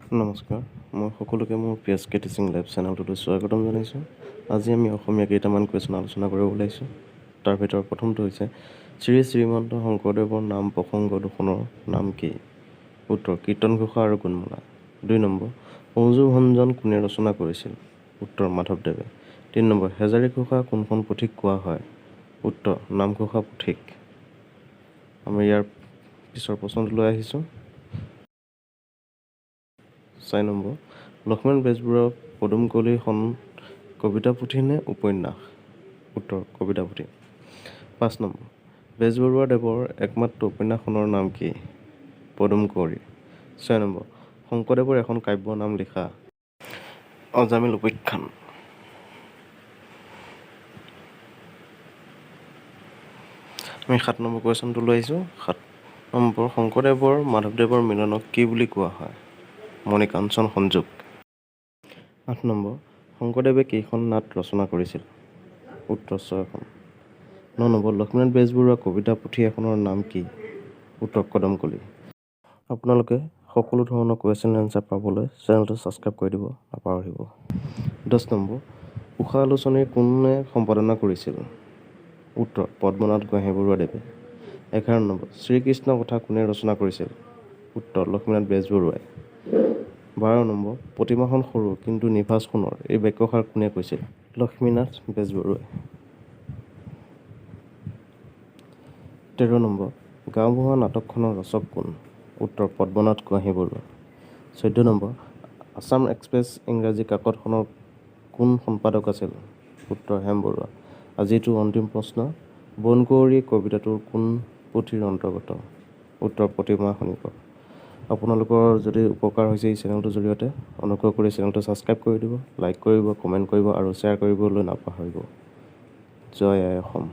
নমস্কাৰ, মই সকলোকে মোৰ PSK টিচিং লাইভ চেনেলটোলৈ স্বাগতম জনাইছোঁ। আজি আমি অসমীয়া কেইটামান কুৱেশ্যন আলোচনা কৰিব ওলাইছোঁ। তাৰ ভিতৰত প্ৰথমটো হৈছে শ্ৰী শ্ৰীমন্ত শংকৰদেৱৰ নাম প্ৰসংগ দুখনৰ নাম কি? উত্তৰ কীৰ্তন ঘোষা আৰু গুণমালা। 2 নম্বৰ সৌজু ভঞ্জন কোনে ৰচনা কৰিছিল? উত্তৰ মাধৱদেৱে। 3 নম্বৰ হেজাৰী ঘোষা কোনখন পুথিক কোৱা হয়? উত্তৰ নামঘোষা পুথিক। আমি ইয়াৰ পিছৰ প্ৰশ্নটোলৈ আহিছোঁ। 4 নম্বৰ লক্ষ্মণ বেজবৰুৱাৰ পদুমকলিখন কবিতা পুথি নে উপন্যাস? উত্তৰ কবিতা পুথি। 5 নম্বৰ বেজবৰুৱা দেৱৰ একমাত্ৰ উপন্যাসখনৰ নাম কি? পদুমকুঁৱৰী। 6 নম্বৰ শংকৰদেৱৰ এখন কাব্যৰ নাম লিখা। অজামিল উপাখ্যান। আমি 7 নম্বৰ কুৱেশ্যনটো লৈ আহিছোঁ। 7 নম্বৰ শংকৰদেৱৰ মাধৱদেৱৰ মিলনক কি বুলি কোৱা হয়? মণিকাঞ্চন সংযোগ। 8 নম্বৰ শংকৰদেৱে কেইখন নাট ৰচনা কৰিছিল? উত্তৰ 6খন। 9 নম্বৰ লক্ষ্মীনাথ বেজবৰুৱাৰ কবিতা পুথি এখনৰ নাম কি? উত্তৰ কদমকলি। আপোনালোকে সকলো ধৰণৰ কুৱেশ্যন এনচাৰ পাবলৈ চেনেলটো ছাবস্ক্ৰাইব কৰি দিব নাপাহৰিব। 10 নম্বৰ উষা আলোচনী কোনে সম্পাদনা কৰিছিল? উত্তৰ পদ্মনাথ গোহাঞিবৰুৱাদেৱে। 11 নম্বৰ শ্ৰীকৃষ্ণ কথা কোনে ৰচনা কৰিছিল? উত্তৰ লক্ষ্মীনাথ বেজবৰুৱাই। 12 নম্বৰ প্ৰতিমাখন সৰু কিন্তু নিভাঁজ সোণৰ এই বাক্যষাৰ কোনে কৈছিল? লক্ষ্মীনাথ বেজবৰুৱাই। 13 নম্বৰ গাঁওবুঢ়া নাটকখনৰ ৰচক কোন? উত্তৰ পদ্মনাথ গোহাঞিবৰুৱা। 14 নম্বৰ আছাম এক্সপ্ৰেছ ইংৰাজী কাকতখনৰ কোন সম্পাদক আছিল? উত্তৰ হেম বৰুৱা। আজিটো অন্তিম প্ৰশ্ন বনকুঁৱৰী কবিতাটোৰ কোন পুথিৰ অন্তৰ্গত? উত্তৰ প্ৰতিমা খনিকৰ। আপোনালোকৰ যদি উপকাৰ হৈছে এই চেনেলটোৰ জৰিয়তে অনুগ্ৰহ কৰি চেনেলটো ছাবস্ক্ৰাইব কৰি দিব, লাইক কৰিব, কমেণ্ট কৰিব আৰু শ্বেয়াৰ কৰিবলৈ নাপাহৰিব। জয় আই অসম।